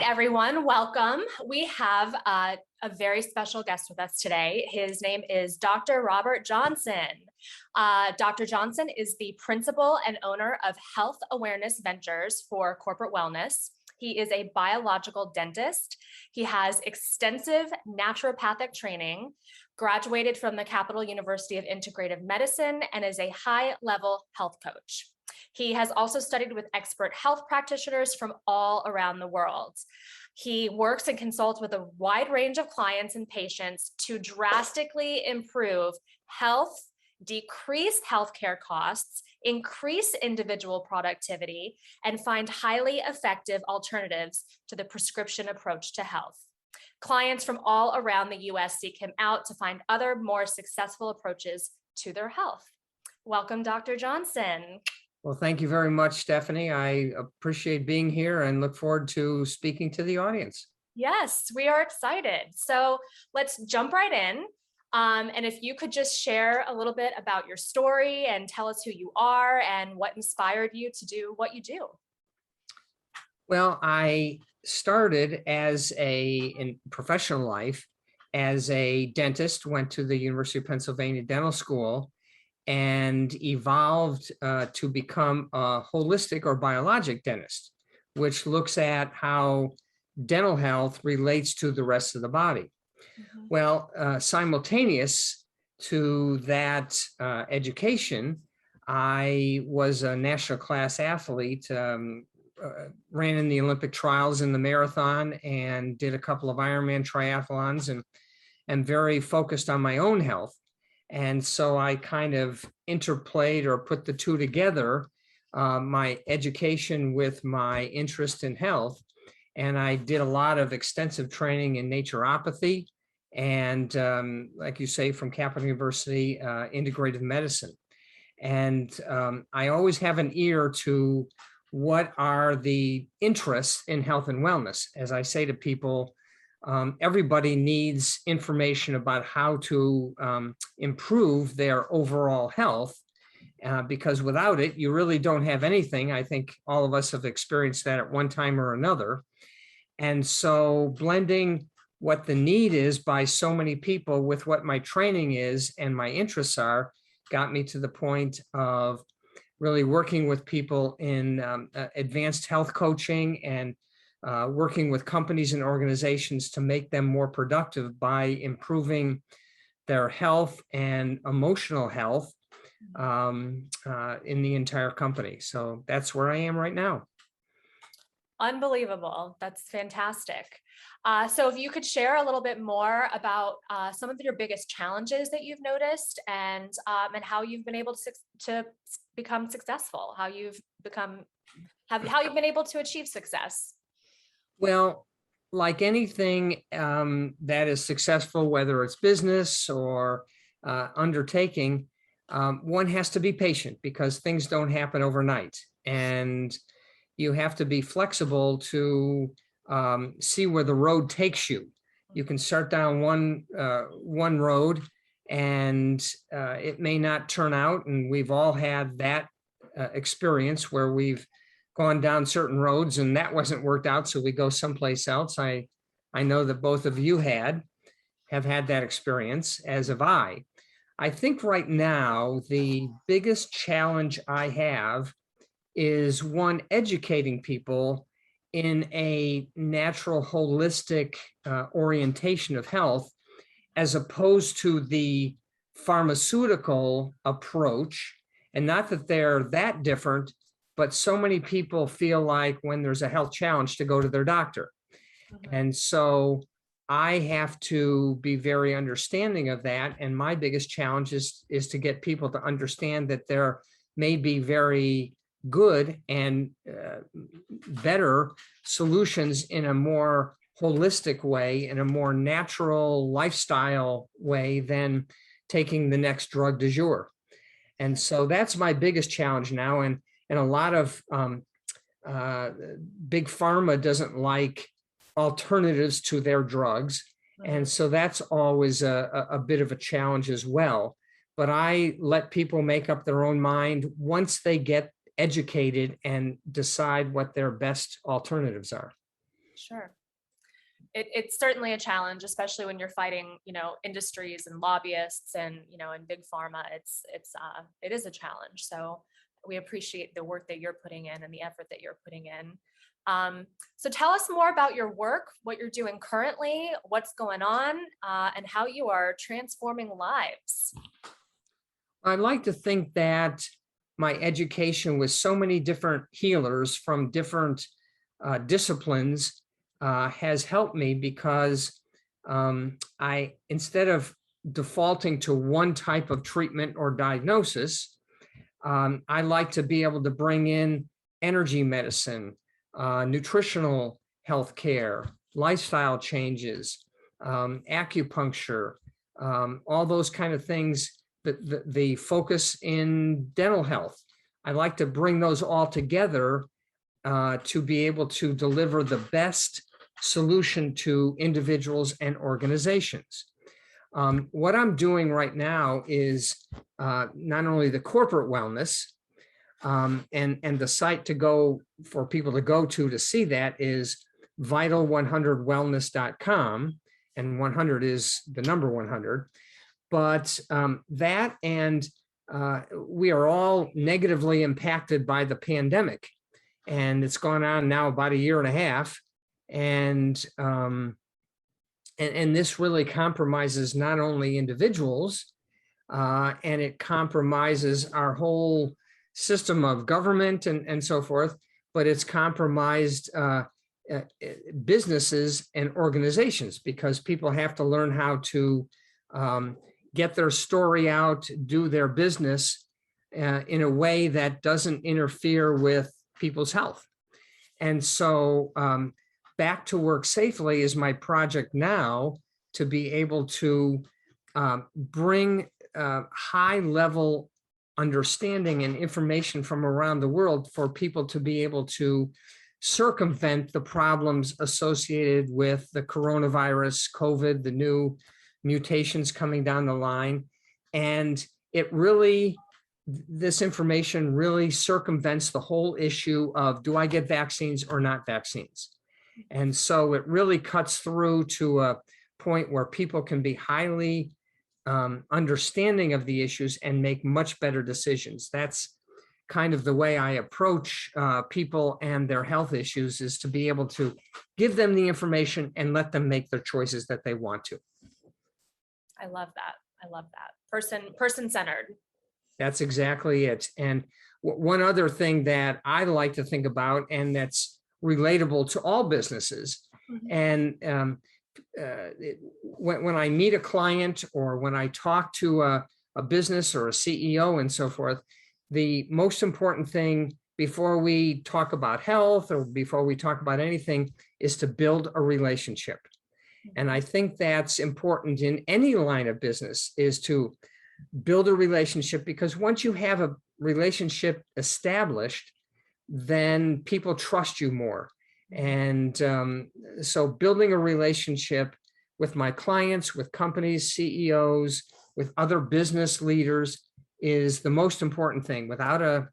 everyone. Welcome. We have a very special guest with us today. His name is Dr. Robert Johnson. Dr. Johnson is the principal and owner of Health Awareness Ventures for Corporate Wellness. He is a biological dentist. He has extensive naturopathic training, graduated from the Capital University of Integrative Medicine, and is a high-level health coach. He has also studied with expert health practitioners from all around the world. He works and consults with a wide range of clients and patients to drastically improve health, decrease healthcare costs, increase individual productivity, and find highly effective alternatives to the prescription approach to health. Clients from all around the US seek him out to find other more successful approaches to their health. Welcome, Dr. Johnson. Well, thank you very much, Stephanie. I appreciate being here and look forward to speaking to the audience. Yes, we are excited. So let's jump right in. And if you could just share a little bit about your story and tell us who you are and what inspired you to do what you do. Well, I started in professional life as a dentist, went to the University of Pennsylvania Dental School, and evolved to become a holistic or biologic dentist, which looks at how dental health relates to the rest of the body. Mm-hmm. Well, simultaneous to that education, I was a national class athlete, ran in the Olympic trials in the marathon and did a couple of Ironman triathlons, and very focused on my own health. And so I kind of interplayed or put the two together, my education with my interest in health. And I did a lot of extensive training in naturopathy and, like you say, from Capital University, integrative medicine. And I always have an ear to what are the interests in health and wellness. As I say to people, everybody needs information about how to improve their overall health, because without it, you really don't have anything. I think all of us have experienced that at one time or another. And so blending what the need is by so many people with what my training is and my interests are got me to the point of really working with people in advanced health coaching and working with companies and organizations to make them more productive by improving their health and emotional health in the entire company. So that's where I am right now. Unbelievable. That's fantastic. So if you could share a little bit more about some of your biggest challenges that you've noticed and how you've been able to become successful, how you've been able to achieve success. Well, like anything that is successful, whether it's business or undertaking, one has to be patient because things don't happen overnight. And you have to be flexible to see where the road takes you. You can start down one road and it may not turn out. And we've all had that experience where we've gone down certain roads and that wasn't worked out, so we go someplace else. I know that both of you have had that experience, as have I. I think right now the biggest challenge I have is one, educating people in a natural, holistic orientation of health, as opposed to the pharmaceutical approach. And not that they're that different, but so many people feel like when there's a health challenge to go to their doctor. Mm-hmm. And so I have to be very understanding of that. And my biggest challenge is to get people to understand that there may be very good and better solutions in a more holistic way, in a more natural lifestyle way than taking the next drug du jour. And so that's my biggest challenge now. And a lot of big pharma doesn't like alternatives to their drugs. And so that's always a bit of a challenge as well. But I let people make up their own mind once they get educated and decide what their best alternatives are. Sure. It's certainly a challenge, especially when you're fighting, industries and lobbyists and, in big pharma. It is a challenge. So we appreciate the work that you're putting in and the effort that you're putting in. So tell us more about your work, what you're doing currently, what's going on, and how you are transforming lives. I'd like to think that my education with so many different healers from different disciplines has helped me, because instead of defaulting to one type of treatment or diagnosis, I like to be able to bring in energy medicine, nutritional health care, lifestyle changes, acupuncture, all those kind of things, the focus in dental health. I like to bring those all together to be able to deliver the best solution to individuals and organizations. What I'm doing right now is not only the corporate wellness, and the site to go for people to go to see that is vital100wellness.com, and 100 is the number 100. But that, and we are all negatively impacted by the pandemic, and it's gone on now about a year and a half. And this really compromises not only individuals, and it compromises our whole system of government and so forth, but it's compromised businesses and organizations, because people have to learn how to get their story out, do their business in a way that doesn't interfere with people's health. And so Back to Work Safely is my project now, to be able to bring high level understanding and information from around the world for people to be able to circumvent the problems associated with the coronavirus, COVID, the new mutations coming down the line. And this information really circumvents the whole issue of, do I get vaccines or not vaccines? And so it really cuts through to a point where people can be highly understanding of the issues and make much better decisions. That's kind of the way I approach people and their health issues, is to be able to give them the information and let them make their choices that they want to. I love that. I love that. Person-centered. That's exactly it. And one other thing that I like to think about, and that's relatable to all businesses, and when I meet a client, or when I talk to a business or a CEO and so forth, the most important thing before we talk about health or before we talk about anything is to build a relationship. And I think that's important in any line of business, is to build a relationship, because once you have a relationship established, then people trust you more. And so building a relationship with my clients, with companies, CEOs, with other business leaders is the most important thing. Without a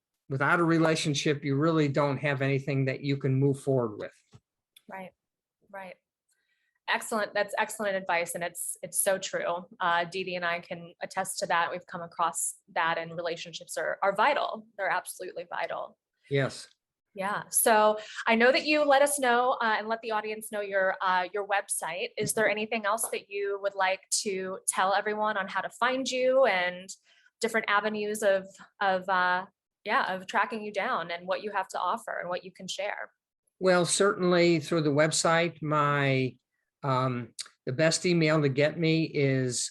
relationship, you really don't have anything that you can move forward with. Right. Excellent. That's excellent advice. And it's so true. Dee Dee and I can attest to that. We've come across that, and relationships are vital. They're absolutely vital. Yes. Yeah. So I know that you let us know and let the audience know your website. Is there anything else that you would like to tell everyone on how to find you, and different avenues of tracking you down, and what you have to offer and what you can share? Well, certainly through the website. The best email to get me is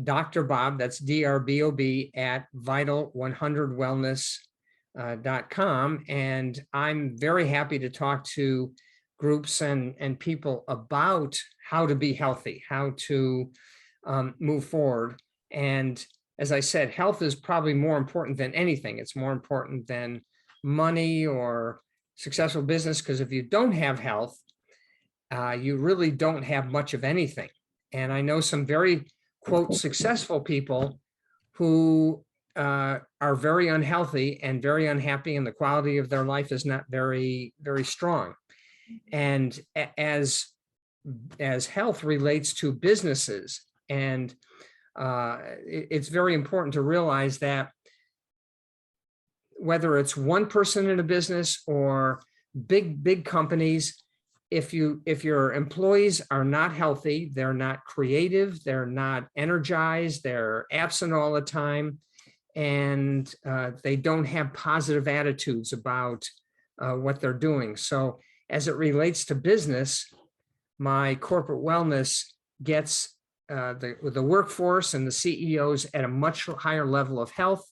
Dr. Bob, that's DRBOB, at vital100wellness.com. And I'm very happy to talk to groups and people about how to be healthy, how to move forward. And as I said, health is probably more important than anything. It's more important than money or successful business, because if you don't have health, you really don't have much of anything. And I know some very, quote, successful people who are very unhealthy and very unhappy, and the quality of their life is not very, very strong. And as health relates to businesses, and it's very important to realize that whether it's one person in a business or big companies, if your employees are not healthy, they're not creative, they're not energized, they're absent all the time, and they don't have positive attitudes about what they're doing. So as it relates to business, my corporate wellness gets the workforce and the CEOs at a much higher level of health,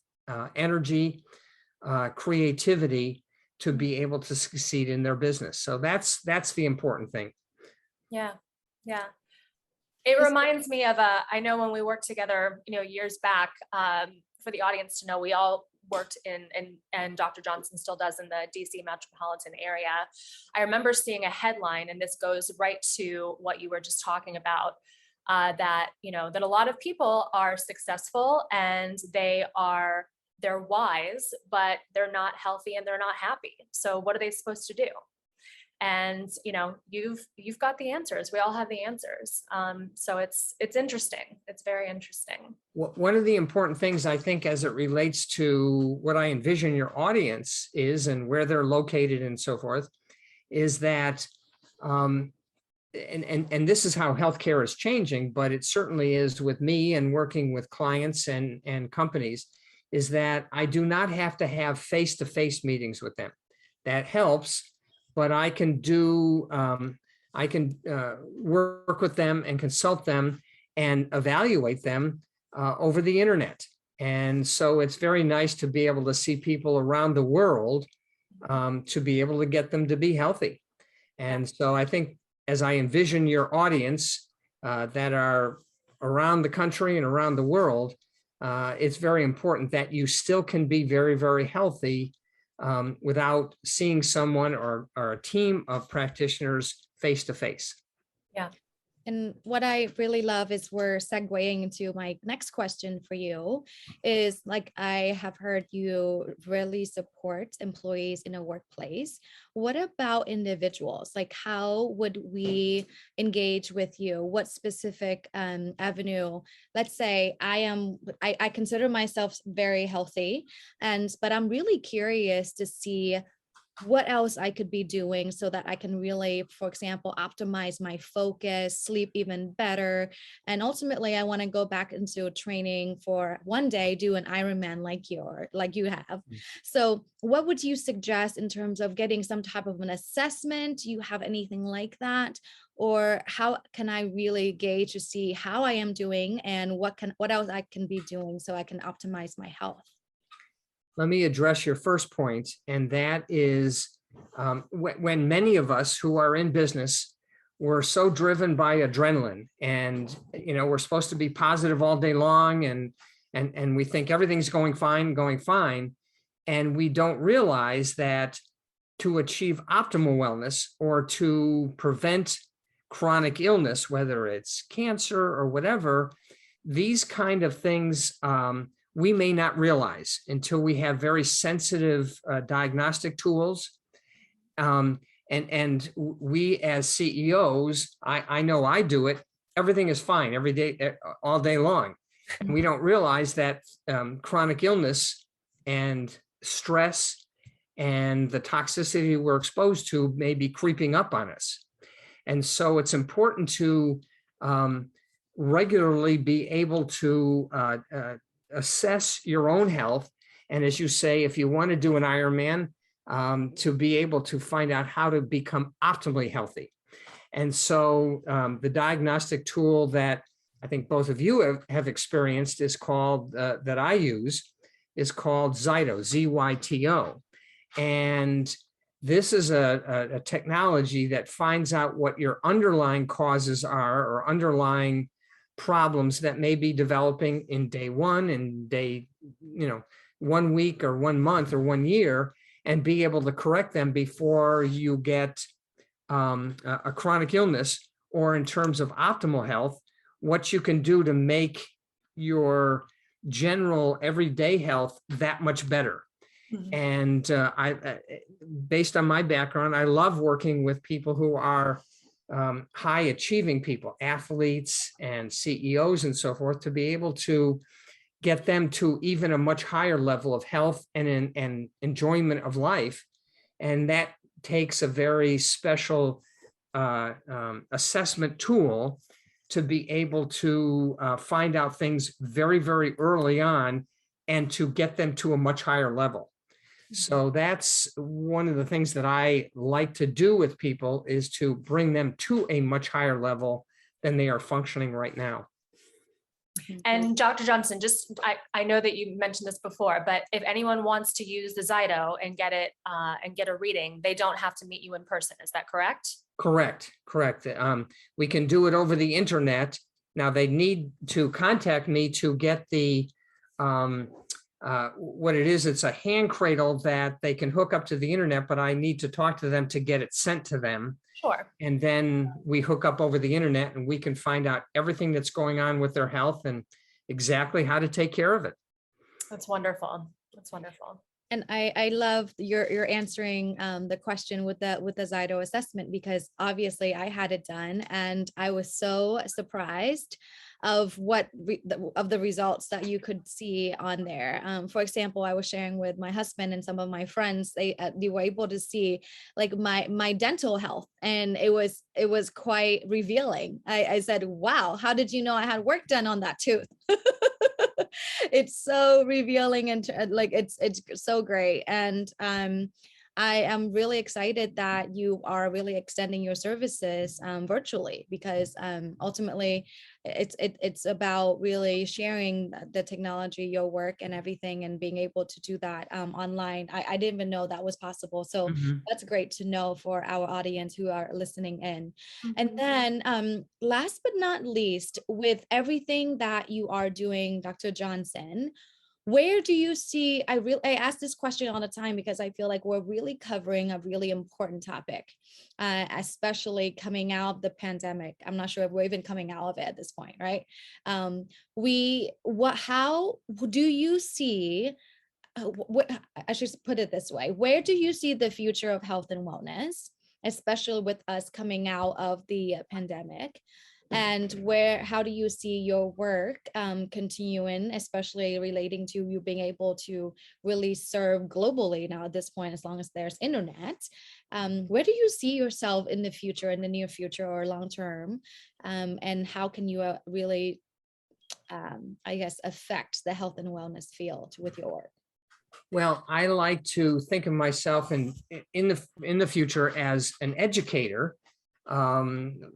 energy, creativity to be able to succeed in their business. So that's the important thing. Yeah. Yeah. It reminds me of I know when we worked together, years back, for the audience to know, we all worked and Dr. Johnson still does in the DC metropolitan area. I remember seeing a headline, and this goes right to what you were just talking about, that a lot of people are successful and they're wise, but they're not healthy and they're not happy. So what are they supposed to do? And you've got the answers. We all have the answers. So it's interesting. It's very interesting. One of the important things, I think, as it relates to what I envision your audience is and where they're located and so forth, is that and this is how healthcare is changing, but it certainly is with me and working with clients and companies, is that I do not have to have face-to-face meetings with them. That helps, but I can work with them and consult them and evaluate them over the internet. And so it's very nice to be able to see people around the world to be able to get them to be healthy. And so I think as I envision your audience that are around the country and around the world, it's very important that you still can be very, very healthy without seeing someone or a team of practitioners face to face. Yeah. And what I really love is we're segueing into my next question for you is, like, I have heard you really support employees in a workplace. What about individuals? Like, how would we engage with you? What specific avenue? Let's say I consider myself very healthy, but I'm really curious to see what else I could be doing so that I can really, for example, optimize my focus, sleep even better. And ultimately, I want to go back into training for one day, do an Ironman like you have. So what would you suggest in terms of getting some type of an assessment? Do you have anything like that? Or how can I really gauge to see how I am doing and what else I can be doing so I can optimize my health? Let me address your first point, and that is when many of us who are in business, we're so driven by adrenaline, and we're supposed to be positive all day long, and we think everything's going fine, and we don't realize that to achieve optimal wellness or to prevent chronic illness, whether it's cancer or whatever, these kind of things we may not realize until we have very sensitive diagnostic tools. And we as CEOs, I know I do it, everything is fine every day, all day long. And we don't realize that chronic illness and stress and the toxicity we're exposed to may be creeping up on us. And so it's important to regularly be able to assess your own health. And as you say, if you want to do an Ironman, to be able to find out how to become optimally healthy. And so the diagnostic tool that I think both of you have experienced is called, that I use, is called Zyto, Z-Y-T-O. And this is a technology that finds out what your underlying causes are, or underlying problems that may be developing in day one and day, 1 week or 1 month or 1 year, and be able to correct them before you get a chronic illness, or in terms of optimal health, what you can do to make your general everyday health that much better. Mhm. And based on my background, I love working with people who are high achieving people, athletes and CEOs and so forth, to be able to get them to even a much higher level of health and enjoyment of life. And that takes a very special assessment tool to be able to find out things very, very early on and to get them to a much higher level. So that's one of the things that I like to do with people, is to bring them to a much higher level than they are functioning right now. And Dr. Johnson, I know that you mentioned this before, but if anyone wants to use the Zyto and get it and get a reading, they don't have to meet you in person. Is that correct? Correct. We can do it over the internet. Now they need to contact me to get the what it is. It's a hand cradle that they can hook up to the internet, but I need to talk to them to get it sent to them. Sure. And then we hook up over the internet and we can find out everything that's going on with their health and exactly how to take care of it. That's wonderful. That's wonderful. And I love your answering the question with the Zyto assessment, because obviously I had it done and I was so surprised of the results that you could see on there. For example, I was sharing with my husband and some of my friends, they were able to see like my dental health, and it was quite revealing. I said, wow, how did you know I had work done on that tooth? It's so revealing, and like it's so great. And I am really excited that you are really extending your services virtually, because ultimately it's about really sharing the technology, your work and everything, and being able to do that online. I didn't even know that was possible. So that's great to know for our audience who are listening in. And then last but not least, with everything that you are doing, Dr. Johnson, where do you see, I ask this question all the time because I feel like we're really covering a really important topic, especially coming out of the pandemic. I'm not sure if we're even coming out of it at this point, right? How do you see, I should put it this way, where do you see the future of health and wellness, especially with us coming out of the pandemic? And how do you see your work continuing, especially relating to you being able to really serve globally now at this point, as long as there's internet? Where do you see yourself in the future, in the near future or long term? And how can you really, I guess, affect the health and wellness field with your work? Well, I like to think of myself in the future as an educator,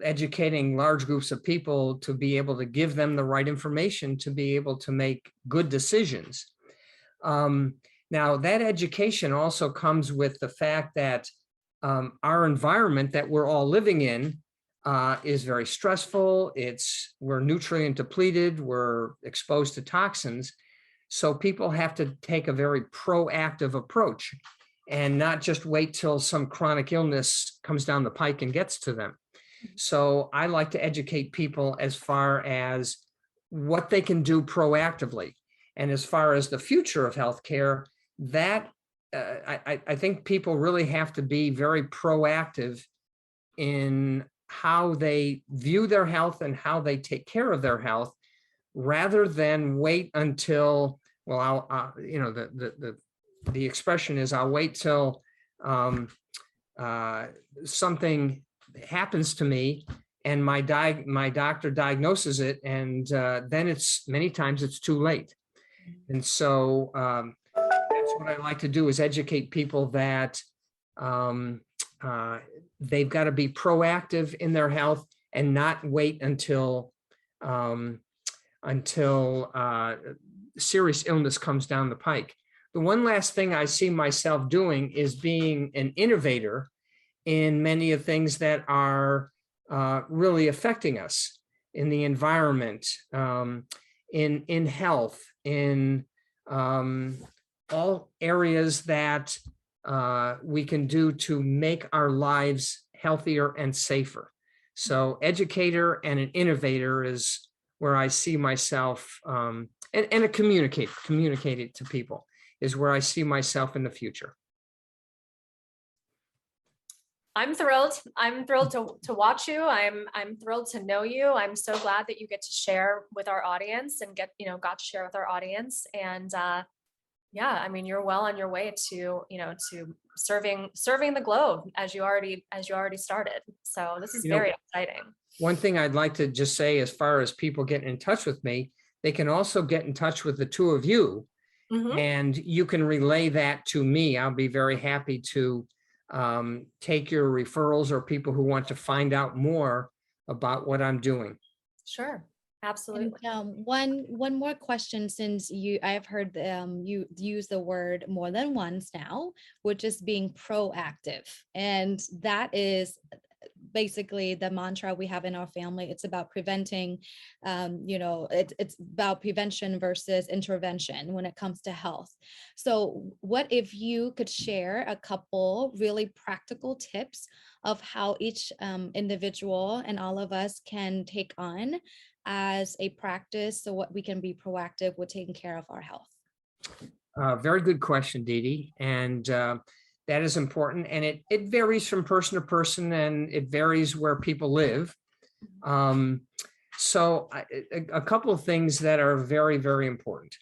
educating large groups of people to be able to give them the right information to be able to make good decisions. Now, that education also comes with the fact that our environment that we're all living in is very stressful. We're nutrient depleted, we're exposed to toxins. So people have to take a very proactive approach and not just wait till some chronic illness comes down the pike and gets to them. So I like to educate people as far as what they can do proactively. And as far as the future of healthcare, that I think people really have to be very proactive in how they view their health and how they take care of their health, rather than wait until, well, the expression is, I'll wait till something happens to me and my doctor diagnoses it, and then many times it's too late. And so that's what I like to do, is educate people that they've got to be proactive in their health and not wait until serious illness comes down the pike. The one last thing I see myself doing is being an innovator in many of things that are really affecting us in the environment, in health, in all areas that we can do to make our lives healthier and safer. So educator and an innovator is where I see myself, and a communicate it to people. is where I see myself in the future. I'm thrilled. I'm thrilled to watch you. I'm thrilled to know you. I'm so glad that you get to share with our audience and got to share with our audience. And yeah, I mean, you're well on your way to, to serving the globe as you already started. So this is very exciting. One thing I'd like to just say, as far as people getting in touch with me, they can also get in touch with the two of you, and you can relay that to me. I'll be very happy to take your referrals or people who want to find out more about what I'm doing. Sure. Absolutely. And, one more question, since I have heard you use the word more than once now, which is being proactive, and that is basically the mantra we have in our family. It's about preventing, it's about prevention versus intervention when it comes to health. So what if you could share a couple really practical tips of how each individual and all of us can take on as a practice, so what we can be proactive with taking care of our health? Very good question, Dee Dee. And that is important. And it varies from person to person, and it varies where people live. So a couple of things that are very, very important.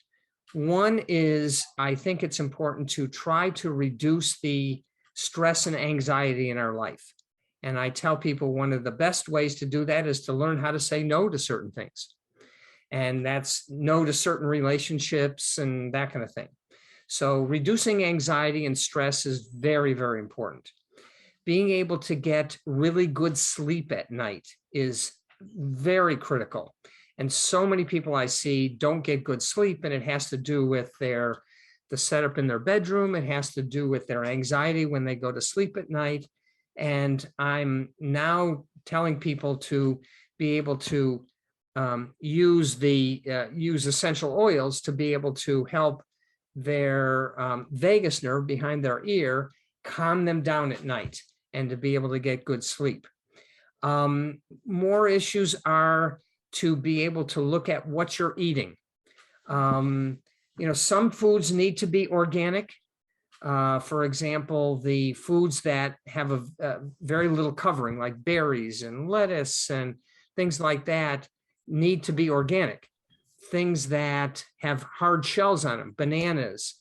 One is, I think it's important to try to reduce the stress and anxiety in our life. And I tell people one of the best ways to do that is to learn how to say no to certain things. And that's no to certain relationships and that kind of thing. So reducing anxiety and stress is very, very important. Being able to get really good sleep at night is very critical. And so many people I see don't get good sleep, and it has to do with the setup in their bedroom. It has to do with their anxiety when they go to sleep at night. And I'm now telling people to be able to use essential oils to be able to help their vagus nerve behind their ear calm them down at night, and to be able to get good sleep. More issues are to be able to look at what you're eating. Some foods need to be organic. For example, the foods that have a very little covering, like berries and lettuce and things like that, need to be organic. Things that have hard shells on them, bananas,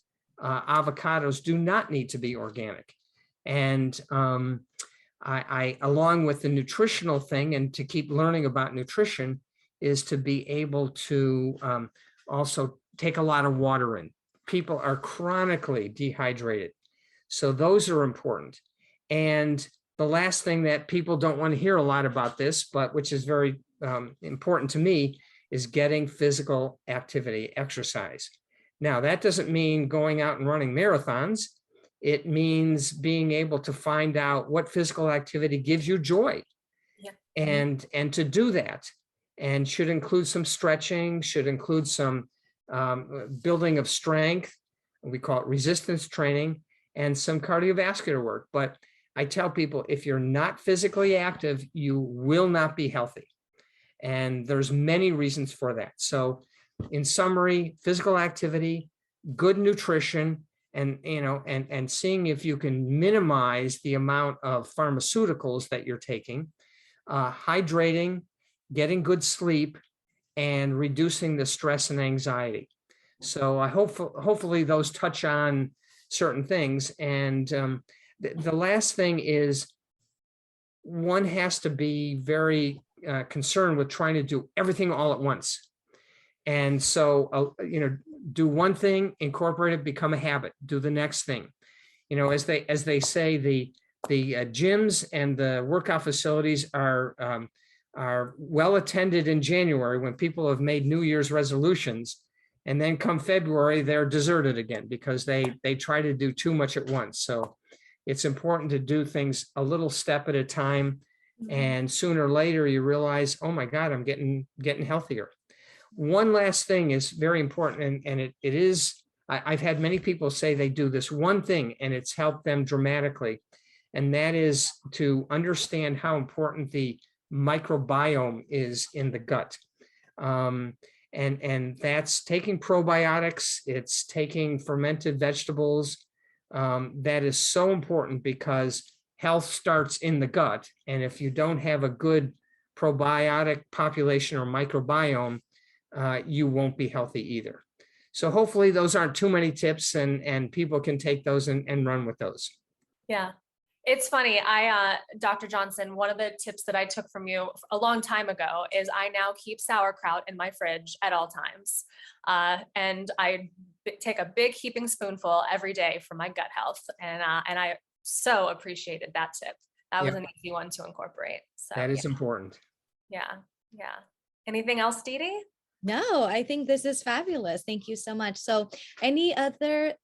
avocados, do not need to be organic. And I, along with the nutritional thing, and to keep learning about nutrition, is to be able to also take a lot of water in. People are chronically dehydrated. So those are important. And the last thing that people don't want to hear a lot about this, but which is very important to me, is getting physical activity, exercise. Now, that doesn't mean going out and running marathons. It means being able to find out what physical activity gives you joy, and to do that. And should include some stretching, should include some building of strength. We call it resistance training, and some cardiovascular work. But I tell people, if you're not physically active, you will not be healthy. And there's many reasons for that. So in summary, physical activity, good nutrition, and seeing if you can minimize the amount of pharmaceuticals that you're taking, hydrating, getting good sleep, and reducing the stress and anxiety. So I hopefully those touch on certain things. And the last thing is, one has to be very concerned with trying to do everything all at once. And so, do one thing, incorporate it, become a habit, do the next thing. As they say, the gyms and the workout facilities are well attended in January, when people have made New Year's resolutions, and then come February, they're deserted again because they try to do too much at once. So it's important to do things a little step at a time, and sooner or later you realize, oh my God, I'm getting healthier. One last thing is very important, and it is, I've had many people say they do this one thing and it's helped them dramatically, and that is to understand how important the microbiome is in the gut. And that's taking probiotics, it's taking fermented vegetables. That is so important because health starts in the gut. And if you don't have a good probiotic population or microbiome, you won't be healthy either. So hopefully those aren't too many tips, and people can take those and run with those. Yeah. It's funny. Dr. Johnson, one of the tips that I took from you a long time ago is I now keep sauerkraut in my fridge at all times. And I take a big heaping spoonful every day for my gut health. And I so appreciated that tip. That was Yep. an easy one to incorporate. So That is important. yeah. Yeah. Anything else, Dee Dee? No, I think this is fabulous. Thank you so much. So any other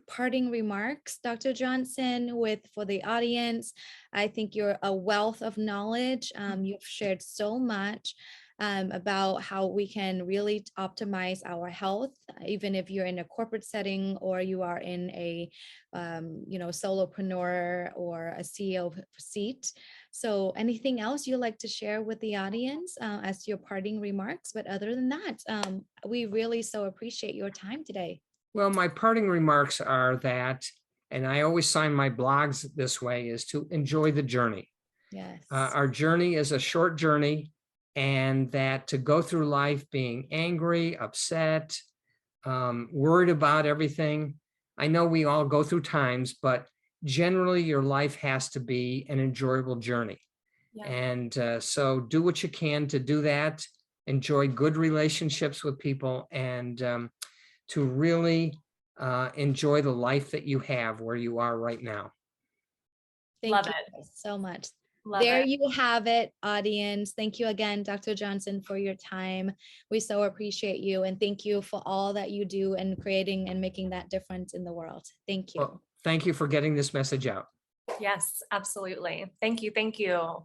parting remarks, Dr. Johnson, for the audience? I think you're a wealth of knowledge. You've shared so much about how we can really optimize our health, even if you're in a corporate setting or you are in a solopreneur or a CEO seat. So anything else you'd like to share with the audience as your parting remarks? But other than that, we really so appreciate your time today. Well, my parting remarks are that, and I always sign my blogs this way, is to enjoy the journey. Yes. Our journey is a short journey, and that to go through life being angry, upset, worried about everything. I know we all go through times, but generally your life has to be an enjoyable journey. Yeah. And so do what you can to do that, enjoy good relationships with people, and to really enjoy the life that you have where you are right now. Thank you so much. There you have it, audience. Thank you again, Dr. Johnson, for your time. We so appreciate you, and thank you for all that you do in creating and making that difference in the world. Thank you. Well, thank you for getting this message out. Yes, absolutely. Thank you. Thank you.